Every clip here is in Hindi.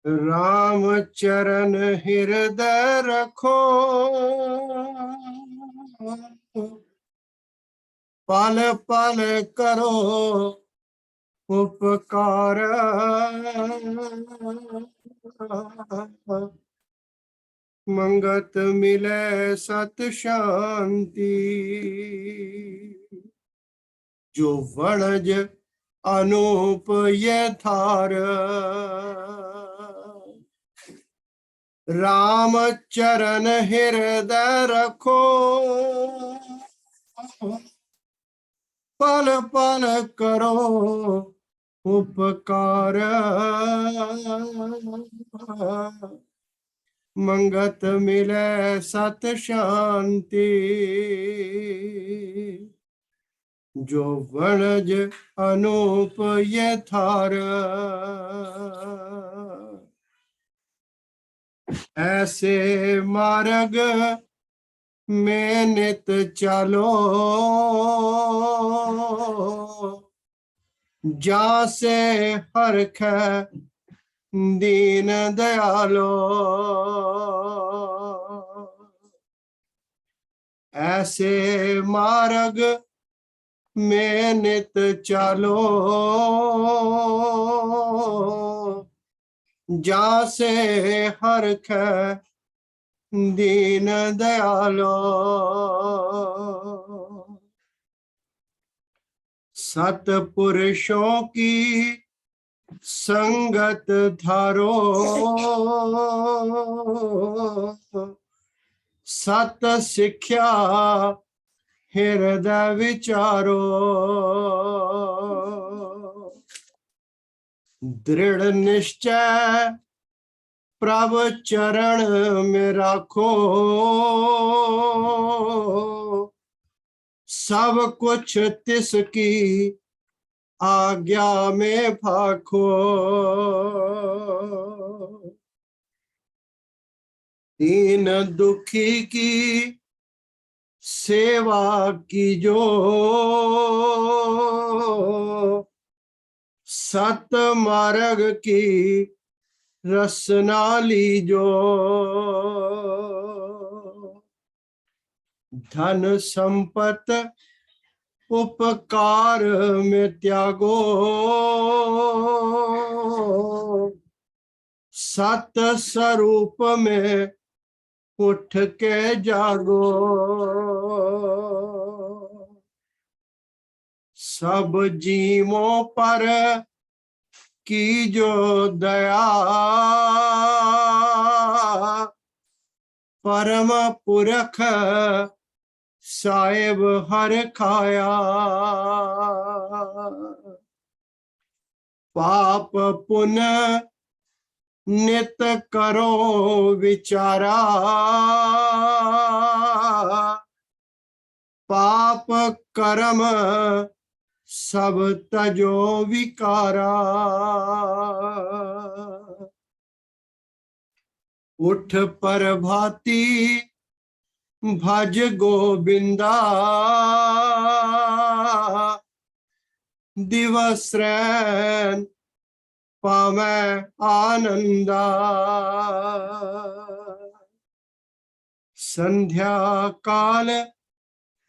राम चरण हृदय रखो, पल पल करो उपकार। मंगत मिले सत शांति, जो वणज अनूप ये थार। राम चरण हृदय रखो, पल पल करो उपकार। मंगत मिले सत शांति, जो वणज अनूप ये थार। ऐसे मार्ग में नित चलो, जा से हरख दीन दयालो। ऐसे मार्ग में नित चलो, जा से हरख दीन दयालो। सतपुरुषों की संगत धारो, सत शिक्षा हृदय विचारो। दृढ़ निश्चय प्रभु चरण में राखो, सब कुछ तिसकी आज्ञा में भाखो। दीन दुखी की सेवा की जो, सत मार्ग की रसना लीजो। धन संपत उपकार में त्यागो, सत स्वरूप में उठ के जागो। सब जीवों पर की जो दया, परम पुरख साहेब हर खाया। पाप पुण्य नित करो विचारा, पाप कर्म सब तजो विकारा। उठ प्रभाती भज गोविंदा, दिवस रैन पावे आनंदा। संध्या काल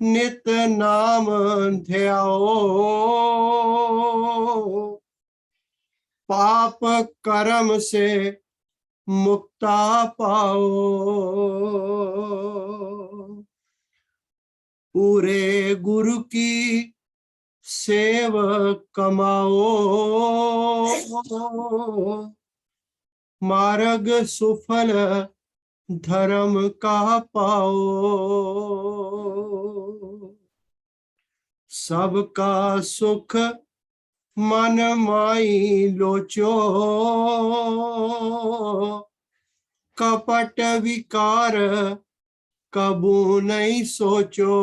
नित नाम ध्याओ, पाप कर्म से मुक्ता पाओ। पूरे गुरु की सेव कमाओ, मार्ग सुफल धर्म का पाओ। सबका सुख मन माई लोचो, कपट विकार कबू नहीं सोचो।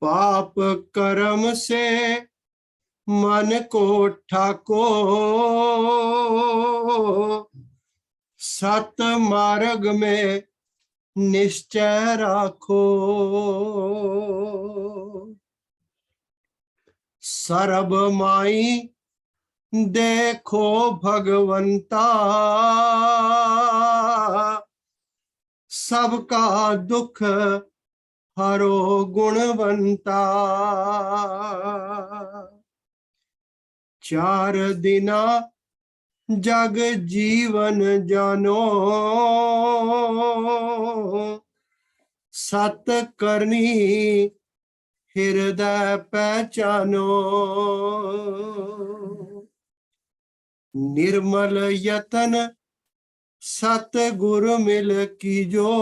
पाप कर्म से मन को ठाको, सत मार्ग में निश्चय राखो। सरब माई देखो भगवंता, सबका दुख हरो गुणवंता। चार दिना जग जीवन जानो, सत करनी हृदय पहचानो। निर्मल यतन सतगुरु मिल कीजो,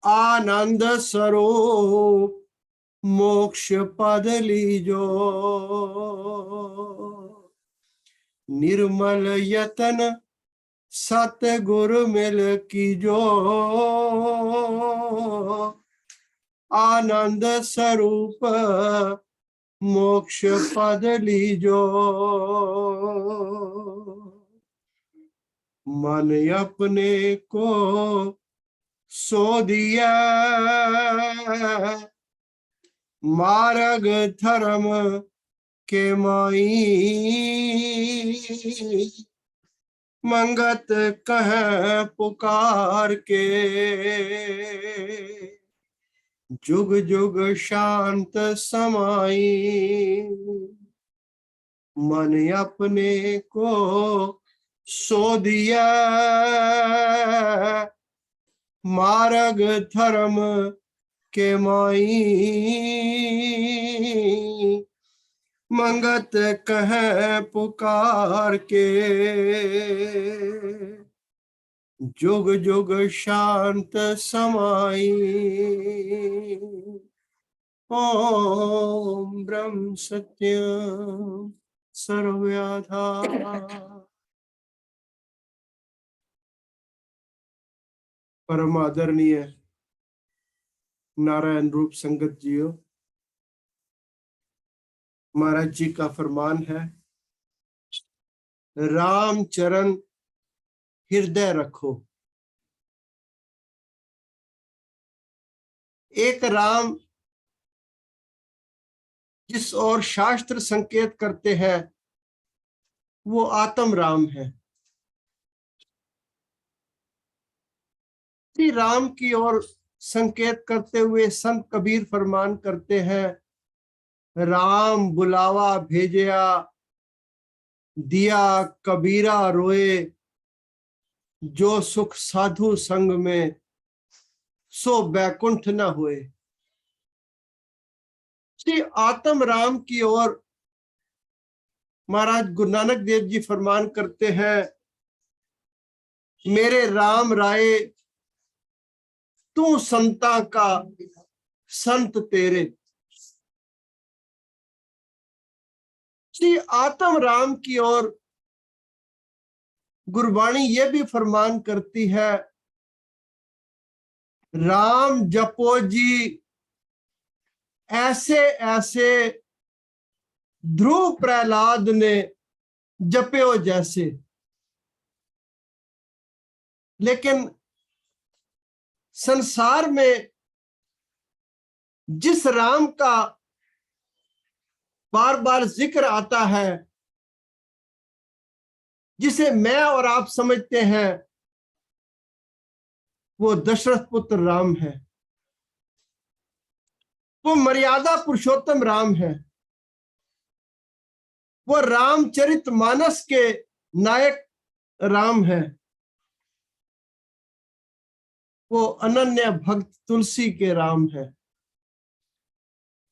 आनंद स्वरूप मोक्ष पद लीजो। निर्मल यतन सतगुरु मिल कीजो, आनंद स्वरूप मोक्ष पद लीजो। मन अपने को सो दिया, मार्ग धर्म के माई, मंगत कह पुकार के, जुग जुग शांत समाई। मन अपने को सो दिया, मार्ग धर्म के माई, मंगत कह पुकार के, जुग जुग शांत समाई। ओम ब्रह्म सत्यम सर्वव्याधा। परम आदरणीय नारायण रूप संगत जियो, महाराज जी का फरमान है, राम चरण हृदय रखो। एक राम जिस ओर शास्त्र संकेत करते हैं वो आत्म राम है। श्री राम की ओर संकेत करते हुए संत कबीर फरमान करते हैं, राम बुलावा भेजया दिया कबीरा रोए, जो सुख साधु संग में सो बैकुंठ न होए। श्री आत्म राम की ओर महाराज गुरु नानक देव जी फरमान करते हैं, मेरे राम राय तू संता का संत तेरे। श्री आत्म राम की ओर गुरबाणी ये भी फरमान करती है, राम जपो जी ऐसे ऐसे ध्रुव प्रहलाद ने जप्यो जैसे। लेकिन संसार में जिस राम का बार बार जिक्र आता है, जिसे मैं और आप समझते हैं, वो दशरथ पुत्र राम है, वो मर्यादा पुरुषोत्तम राम है, वो रामचरितमानस के नायक राम है, वो अनन्य भक्त तुलसी के राम है,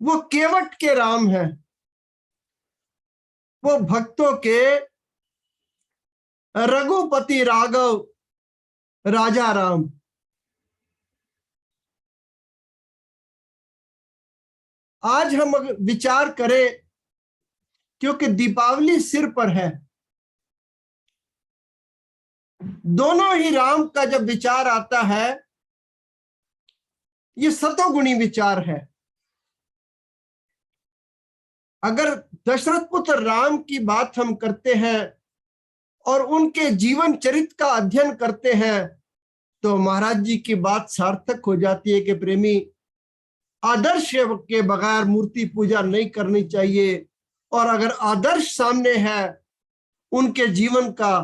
वो केवट के राम है, वो भक्तों के रघुपति राघव राजा राम। आज हम विचार करें, क्योंकि दीपावली सिर पर है, दोनों ही राम का जब विचार आता है, ये सतोगुणी विचार है। अगर दशरथ पुत्र राम की बात हम करते हैं और उनके जीवन चरित्र का अध्ययन करते हैं, तो महाराज जी की बात सार्थक हो जाती है कि प्रेमी, आदर्श के बगैर मूर्ति पूजा नहीं करनी चाहिए। और अगर आदर्श सामने है उनके जीवन का,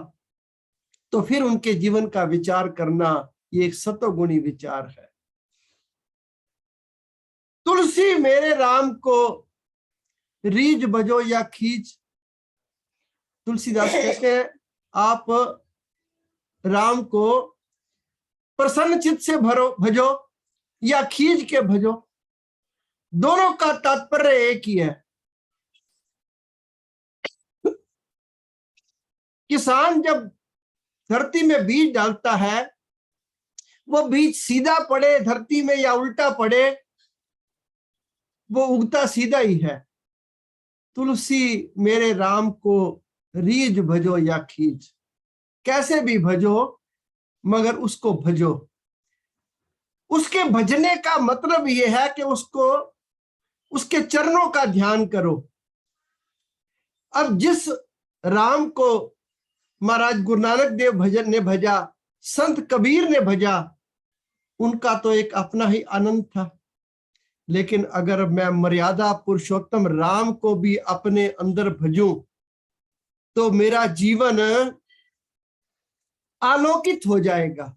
तो फिर उनके जीवन का विचार करना ये एक सतोगुणी विचार है। तुलसी मेरे राम को रीझ भजो या खींच। तुलसीदास कहते हैं आप राम को प्रसन्न चित्त से भजो या खींच के भजो, दोनों का तात्पर्य एक ही है। किसान जब धरती में बीज डालता है, वो बीज सीधा पड़े धरती में या उल्टा पड़े, वो उगता सीधा ही है। तुलसी मेरे राम को रीझ भजो या खींच, कैसे भी भजो मगर उसको भजो। उसके भजने का मतलब यह है कि उसको, उसके चरणों का ध्यान करो। अब जिस राम को महाराज गुरु नानक देव भजन ने भजा, संत कबीर ने भजा, उनका तो एक अपना ही आनंद था। लेकिन अगर मैं मर्यादा पुरुषोत्तम राम को भी अपने अंदर भजूं तो मेरा जीवन आलोकित हो जाएगा।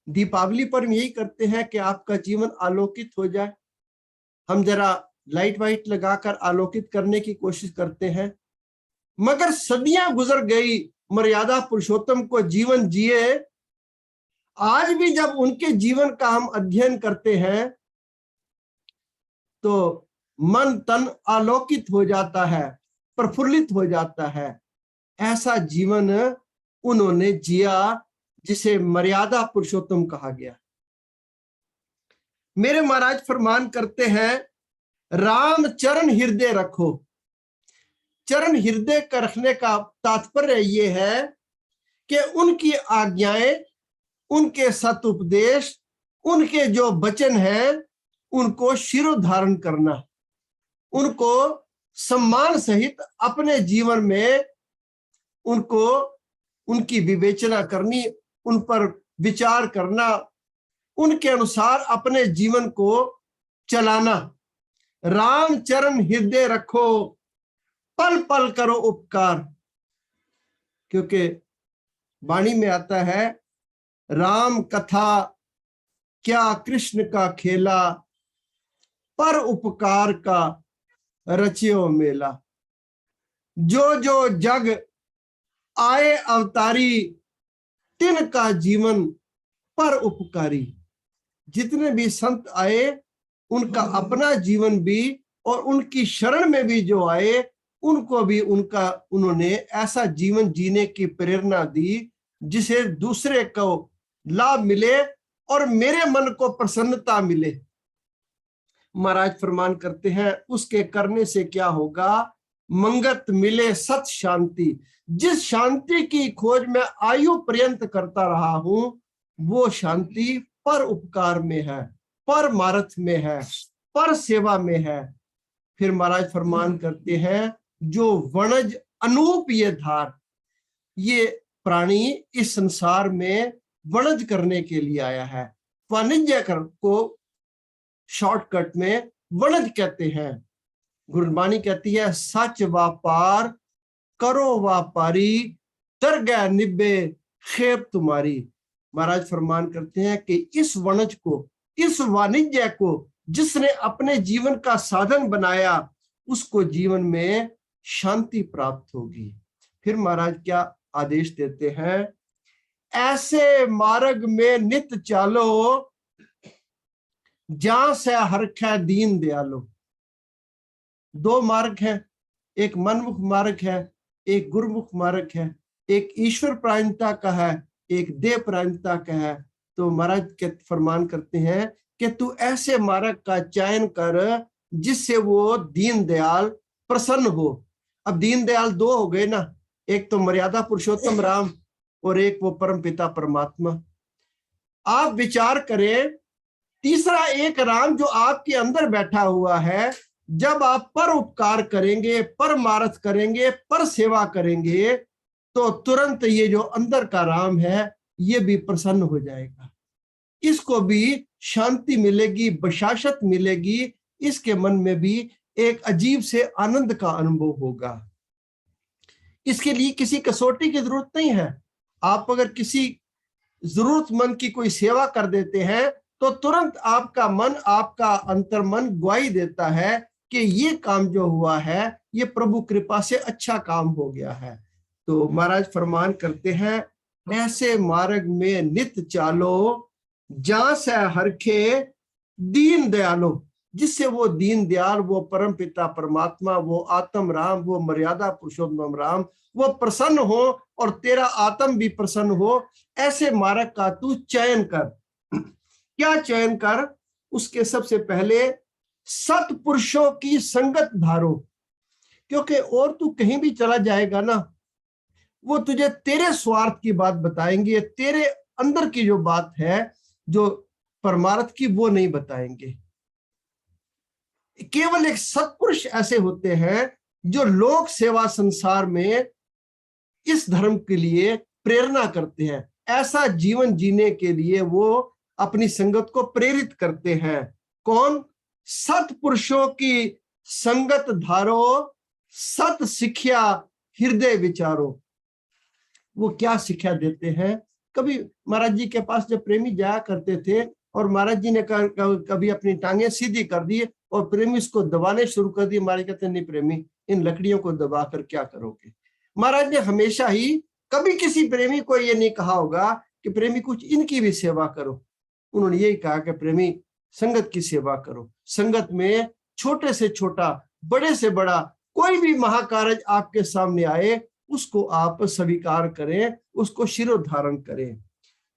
दीपावली पर हम यही करते हैं कि आपका जीवन आलोकित हो जाए। हम जरा लाइट वाइट लगाकर आलोकित करने की कोशिश करते हैं, मगर सदियां गुजर गई, मर्यादा पुरुषोत्तम को जीवन जिए। आज भी जब उनके जीवन का हम अध्ययन करते हैं तो मन तन आलोकित हो जाता है, प्रफुल्लित हो जाता है। ऐसा जीवन उन्होंने जिया जिसे मर्यादा पुरुषोत्तम कहा गया। मेरे महाराज फरमान करते हैं, राम चरण हृदय रखो। चरण हृदय का रखने का तात्पर्य ये है कि उनकी आज्ञाएं, उनके सतुपदेश, उनके जो वचन हैं, उनको शिरोधारण करना, उनको सम्मान सहित अपने जीवन में उनको, उनकी विवेचना करनी, उन पर विचार करना, उनके अनुसार अपने जीवन को चलाना। राम चरण हृदय रखो, पल पल करो उपकार। क्योंकि वाणी में आता है, राम कथा क्या कृष्ण का खेला, पर उपकार का रचियो मेला। जो जो जग आए अवतारी, तिन का जीवन पर उपकारी। जितने भी संत आए उनका अपना जीवन भी, और उनकी शरण में भी जो आए उनको भी उनका, उन्होंने ऐसा जीवन जीने की प्रेरणा दी जिसे दूसरे को लाभ मिले और मेरे मन को प्रसन्नता मिले। महाराज फरमान करते हैं, उसके करने से क्या होगा, मंगत मिले सत शांति। जिस शांति की खोज मैं आयु पर्यंत करता रहा हूं, वो शांति पर उपकार में है, पर मारथ में है, पर सेवा में है। फिर महाराज फरमान करते हैं, जो वणज अनूप ये धार। ये प्राणी इस संसार में वणज करने के लिए आया है। वाणिज्य को शॉर्टकट में वणज कहते हैं। गुरबाणी कहती है, सच व्यापार करो व्यापारी, दरगाह निभे खेप तुम्हारी। महाराज फरमान करते हैं कि इस वणज को, इस वाणिज्य को जिसने अपने जीवन का साधन बनाया, उसको जीवन में शांति प्राप्त होगी। फिर महाराज क्या आदेश देते हैं, ऐसे मार्ग में नित चालो, जहां से हरखै दीन दयालो। दो मार्ग है, एक मनमुख मार्ग है, एक गुरुमुख मार्ग है। एक ईश्वर प्रायणता का है, एक देह प्रायणता का है। तो महाराज के फरमान करते हैं कि तू ऐसे मार्ग का चयन कर जिससे वो दीन दयाल प्रसन्न हो। अब दीन दयाल दो हो गए ना, एक तो मर्यादा पुरुषोत्तम राम और एक वो परम पिता परमात्मा। आप विचार करें, तीसरा एक राम जो आपके अंदर बैठा हुआ है, जब आप पर उपकार करेंगे, पर मारथ करेंगे, पर सेवा करेंगे, तो तुरंत ये जो अंदर का राम है ये भी प्रसन्न हो जाएगा। इसको भी शांति मिलेगी, बशाशत मिलेगी, इसके मन में भी एक अजीब से आनंद का अनुभव होगा। इसके लिए किसी कसौटी की जरूरत नहीं है। आप अगर किसी जरूरतमंद की कोई सेवा कर देते हैं तो तुरंत आपका मन, आपका अंतर्मन गवाही देता है कि ये काम जो हुआ है ये प्रभु कृपा से अच्छा काम हो गया है। तो महाराज फरमान करते हैं, ऐसे मार्ग में नित चालो, जहां से हरखे दीन दयालो, जिससे वो दीन दयाल, वो परम पिता परमात्मा, वो आत्म राम, वो मर्यादा पुरुषोत्तम राम, वो प्रसन्न हो और तेरा आत्म भी प्रसन्न हो। ऐसे मार्ग का तू चयन कर। क्या चयन कर? उसके सबसे पहले सत्पुरुषों की संगत धारो, क्योंकि और तू कहीं भी चला जाएगा ना, वो तुझे तेरे स्वार्थ की बात बताएंगे, तेरे अंदर की जो बात है, जो परमार्थ की, वो नहीं बताएंगे। केवल एक सत्पुरुष ऐसे होते हैं जो लोक सेवा संसार में इस धर्म के लिए प्रेरणा करते हैं, ऐसा जीवन जीने के लिए वो अपनी संगत को प्रेरित करते हैं। कौन? सत्पुरुषों की संगत धारो, सत शिक्षा हृदय विचारो। वो क्या शिक्षा देते हैं? कभी महाराज जी के पास जब प्रेमी जाया करते थे और महाराज जी ने कभी अपनी टांगे सीधी कर दी और प्रेमी उसको दबाने शुरू कर दिए, महाराज कहते नहीं प्रेमी, इन लकड़ियों को दबाकर क्या करोगे। महाराज ने हमेशा ही कभी किसी प्रेमी को ये नहीं कहा होगा कि प्रेमी कुछ इनकी भी सेवा करो। उन्होंने यही कहा कि प्रेमी संगत की सेवा करो। संगत में छोटे से छोटा, बड़े से बड़ा कोई भी महाकार्य आपके सामने आए, उसको आप स्वीकार करें, उसको शिरोधारण करें।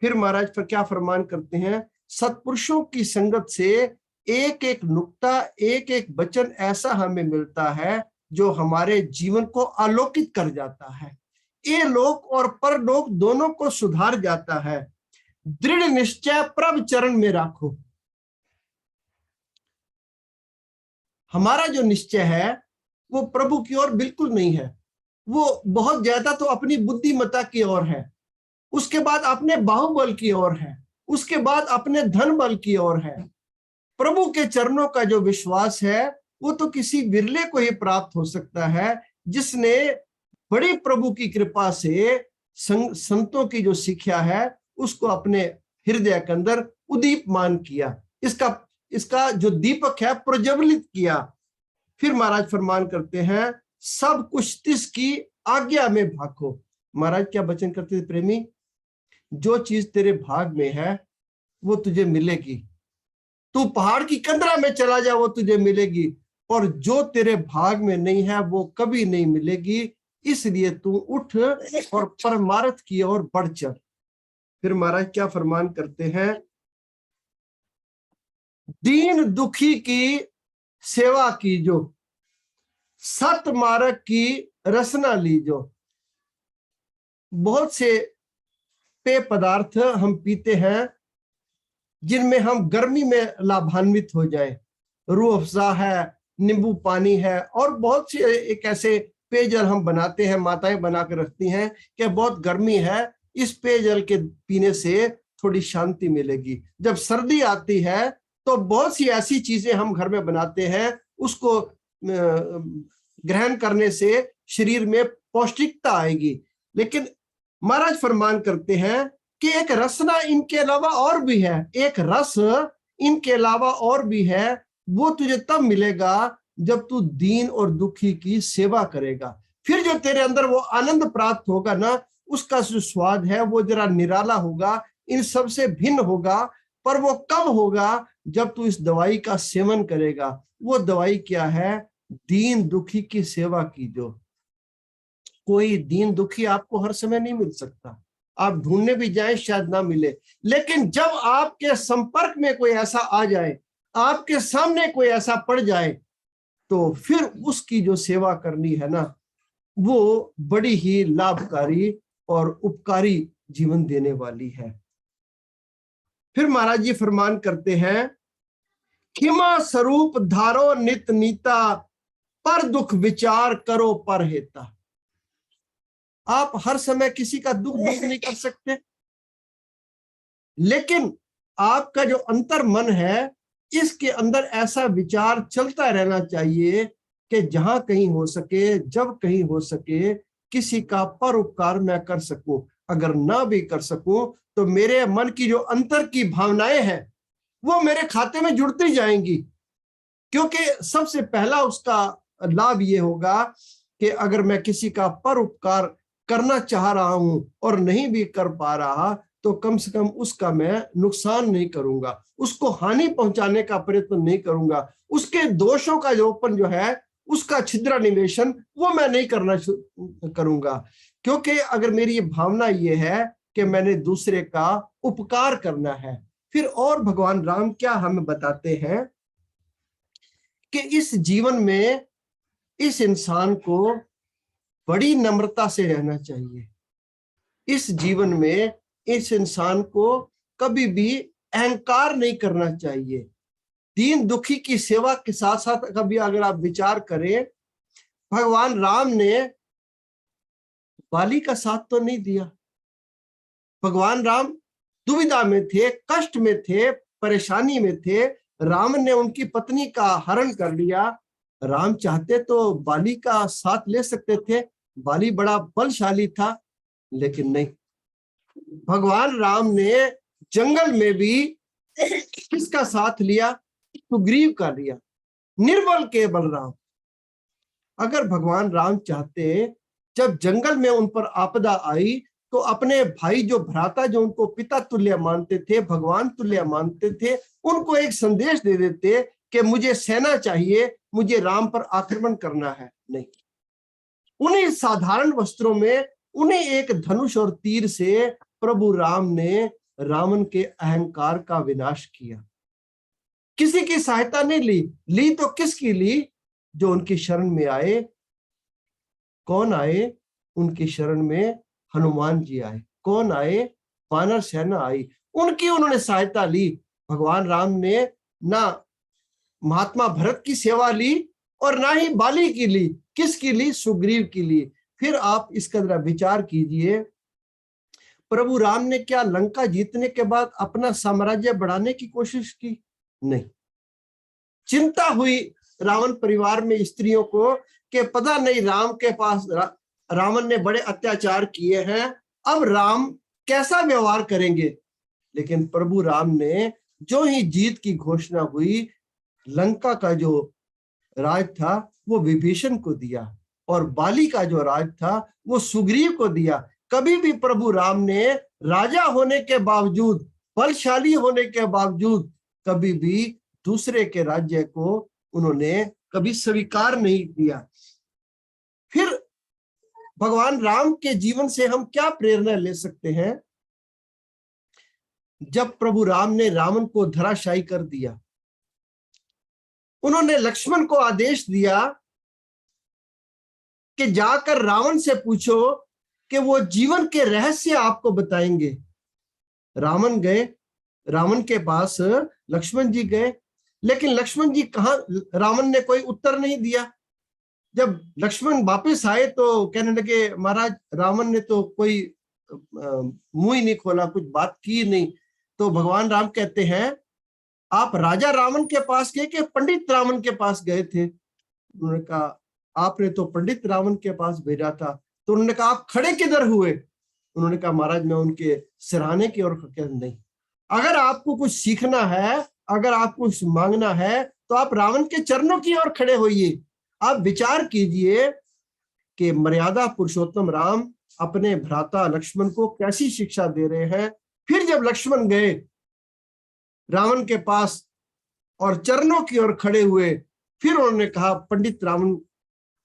फिर महाराज पर क्या फरमान करते हैं? सत्पुरुषों की संगत से एक एक नुक्ता, एक एक वचन ऐसा हमें मिलता है जो हमारे जीवन को आलोकित कर जाता है, ये लोक और परलोक दोनों को सुधार जाता है। दृढ़ निश्चय प्रभु चरण में राखो। हमारा जो निश्चय है वो प्रभु की ओर बिल्कुल नहीं है, वो बहुत ज्यादा तो अपनी बुद्धिमत्ता की ओर है, उसके बाद अपने बाहुबल की ओर है, उसके बाद अपने धन बल की ओर है। प्रभु के चरणों का जो विश्वास है वो तो किसी विरले को ही प्राप्त हो सकता है, जिसने बड़ी प्रभु की कृपा से संतों की जो शिक्षा है उसको अपने हृदय के अंदर उदीपमान किया, इसका जो दीपक है प्रज्वलित किया। फिर महाराज फरमान करते हैं, सब कुछ तिसकी आज्ञा में भागो। महाराज क्या वचन करते थे? प्रेमी, जो चीज तेरे भाग में है वो तुझे मिलेगी। तू पहाड़ की कंदरा में चला जा, वो तुझे मिलेगी, और जो तेरे भाग में नहीं है वो कभी नहीं मिलेगी। इसलिए तू उठ और परमार्थ की ओर बढ़ चल। फिर महाराज क्या फरमान करते हैं? दीन दुखी की सेवा कीजो, सत मार्ग की रसना लीजो। बहुत से पेय पदार्थ हम पीते हैं जिनमें हम गर्मी में लाभान्वित हो जाए। रूह अफ़ज़ा है, नींबू पानी है, और बहुत से एक ऐसे पेयजल हम बनाते हैं, माताएं बना के रखती हैं कि बहुत गर्मी है, इस पेयजल के पीने से थोड़ी शांति मिलेगी। जब सर्दी आती है तो बहुत सी ऐसी चीजें हम घर में बनाते हैं, उसको ग्रहण करने से शरीर में पौष्टिकता आएगी। लेकिन महाराज फरमान करते हैं कि एक रसना इनके अलावा और भी है, एक रस इनके अलावा और भी है, वो तुझे तब मिलेगा जब तू दीन और दुखी की सेवा करेगा। फिर जो तेरे अंदर वो आनंद प्राप्त होगा ना, उसका जो स्वाद है वो जरा निराला होगा, इन सब से भिन्न होगा। पर वो कब होगा? जब तू इस दवाई का सेवन करेगा। वो दवाई क्या है? दीन दुखी की सेवा कीजो। कोई दीन दुखी आपको हर समय नहीं मिल सकता, आप ढूंढने भी जाएं शायद ना मिले, लेकिन जब आपके संपर्क में कोई ऐसा आ जाए, आपके सामने कोई ऐसा पड़ जाए, तो फिर उसकी जो सेवा करनी है ना, वो बड़ी ही लाभकारी और उपकारी जीवन देने वाली है। फिर महाराज जी फरमान करते हैं, खिमा स्वरूप धारो नित नीता, पर दुख विचार करो पर हेता। आप हर समय किसी का दुख दूर नहीं कर सकते, लेकिन आपका जो अंतर मन है, इसके अंदर ऐसा विचार चलता रहना चाहिए कि जहां कहीं हो सके, जब कहीं हो सके, किसी का परोपकार मैं कर सकूं। अगर ना भी कर सकूं तो मेरे मन की जो अंतर की भावनाएं हैं वो मेरे खाते में जुड़ती जाएंगी, क्योंकि सबसे पहला उसका लाभ ये होगा कि अगर मैं किसी का परोपकार करना चाह रहा हूं और नहीं भी कर पा रहा तो कम से कम उसका मैं नुकसान नहीं करूंगा, उसको हानि पहुंचाने का प्रयत्न नहीं करूंगा, उसके दोषों का जोपन जो है उसका छिद्र निवेशन वो मैं नहीं करना करूंगा। क्योंकि अगर मेरी भावना ये है कि मैंने दूसरे का उपकार करना है। फिर और भगवान राम क्या हमें बताते हैं कि इस जीवन में इस इंसान को बड़ी नम्रता से रहना चाहिए। इस जीवन में इस इंसान को कभी भी अहंकार नहीं करना चाहिए। दीन दुखी की सेवा के साथ साथ कभी अगर आप विचार करें, भगवान राम ने बाली का साथ तो नहीं दिया। भगवान राम दुविधा में थे, कष्ट में थे, परेशानी में थे। राम ने उनकी पत्नी का हरण कर लिया। राम चाहते तो बाली का साथ ले सकते थे, बाली बड़ा बलशाली था, लेकिन नहीं। भगवान राम ने जंगल में भी किसका साथ लिया? सुग्रीव का लिया। निर्बल के बलराम। अगर भगवान राम चाहते, जब जंगल में उन पर आपदा आई तो अपने भाई जो भ्राता, जो उनको पिता तुल्य मानते थे, भगवान तुल्य मानते थे, उनको एक संदेश दे देते कि मुझे सेना चाहिए, मुझे राम पर आक्रमण करना है। नहीं, उन्हीं साधारण वस्त्रों में, उन्हें एक धनुष और तीर से प्रभु राम ने रावण के अहंकार का विनाश किया। किसी की सहायता नहीं ली तो किसकी ली? जो उनकी शरण में आए। कौन आए उनकी शरण में? हनुमान जी आए। कौन आए? वानर सेना आई, उनकी उन्होंने सहायता ली। भगवान राम ने ना महात्मा भरत की सेवा ली और ना ही बाली की ली। किसकी ली? सुग्रीव की ली। फिर आप इसका जरा विचार कीजिए, प्रभु राम ने क्या लंका जीतने के बाद अपना साम्राज्य बढ़ाने की कोशिश की? नहीं। चिंता हुई रावण परिवार में स्त्रियों को कि पता नहीं राम के पास रावण ने बड़े अत्याचार किए हैं, अब राम कैसा व्यवहार करेंगे। लेकिन प्रभु राम ने जो ही जीत की घोषणा हुई, लंका का जो राज था वो विभीषण को दिया और बाली का जो राज था वो सुग्रीव को दिया। कभी भी प्रभु राम ने राजा होने के बावजूद, बलशाली होने के बावजूद, कभी भी दूसरे के राज्य को उन्होंने कभी स्वीकार नहीं किया। फिर भगवान राम के जीवन से हम क्या प्रेरणा ले सकते हैं? जब प्रभु राम ने रावण को धराशायी कर दिया, उन्होंने लक्ष्मण को आदेश दिया कि जाकर रावण से पूछो कि वो जीवन के रहस्य आपको बताएंगे। रावण गए, रावण के पास लक्ष्मण जी गए, लेकिन लक्ष्मण जी कहां? रावण ने कोई उत्तर नहीं दिया। जब लक्ष्मण वापस आए तो कहने लगे, महाराज रावण ने तो कोई मुंह ही नहीं खोला, कुछ बात की नहीं। तो भगवान राम कहते हैं, आप राजा रावण के पास गए कि पंडित रावण के पास गए थे? उन्होंने कहा, आपने तो पंडित रावण के पास भेजा था। तो उन्होंने कहा, आप खड़े किधर हुए? उन्होंने कहा, महाराज मैं उनके सिरहाने की ओर। नहीं, अगर आपको कुछ सीखना है, अगर आपको कुछ मांगना है तो आप रावण के चरणों की ओर खड़े होइए। आप विचार कीजिए कि मर्यादा पुरुषोत्तम राम अपने भ्राता लक्ष्मण को कैसी शिक्षा दे रहे हैं। फिर जब लक्ष्मण गए रावण के पास और चरणों की ओर खड़े हुए, फिर उन्होंने कहा, पंडित रावण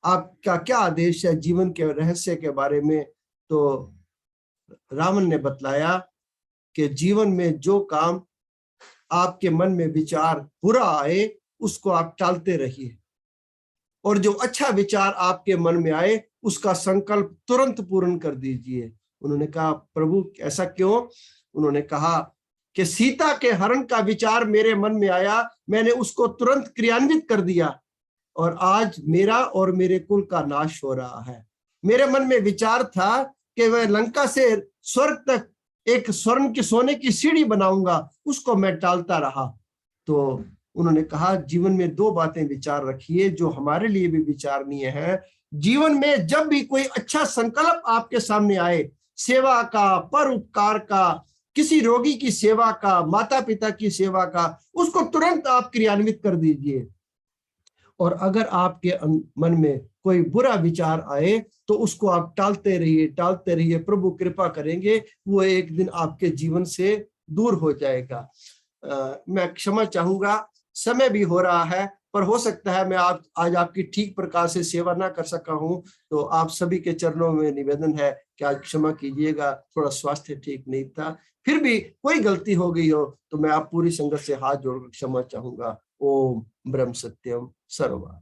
आपका क्या आदेश है जीवन के रहस्य के बारे में? तो रावण ने बतलाया कि जीवन में जो काम आपके मन में विचार बुरा आए उसको आप टालते रहिए, और जो अच्छा विचार आपके मन में आए उसका संकल्प तुरंत पूर्ण कर दीजिए। उन्होंने कहा, प्रभु ऐसा क्यों? उन्होंने कहा कि सीता के हरण का विचार मेरे मन में आया, मैंने उसको तुरंत क्रियान्वित कर दिया और आज मेरा और मेरे कुल का नाश हो रहा है। मेरे मन में विचार था कि वह लंका से स्वर्ग तक एक स्वर्ण की सोने की सीढ़ी बनाऊंगा, उसको मैं टालता रहा। तो उन्होंने कहा जीवन में दो बातें विचार रखिए जो हमारे लिए भी विचारणीय है। जीवन में जब भी कोई अच्छा संकल्प आपके सामने आए, सेवा का, परोपकार का, किसी रोगी की सेवा का, माता पिता की सेवा का, उसको तुरंत आप क्रियान्वित कर दीजिए। और अगर आपके मन में कोई बुरा विचार आए तो उसको आप टालते रहिए, प्रभु कृपा करेंगे वो एक दिन आपके जीवन से दूर हो जाएगा। मैं क्षमा चाहूंगा, समय भी हो रहा है, पर हो सकता है मैं आज आपकी ठीक प्रकार से सेवा ना कर सका हूं, तो आप सभी के चरणों में निवेदन है कि आज क्षमा कीजिएगा, थोड़ा स्वास्थ्य ठीक नहीं था। फिर भी कोई गलती हो गई हो तो मैं आप पूरी संगत से हाथ जोड़कर क्षमा चाहूंगा। ओम ब्रह्म सत्यम सर्वम।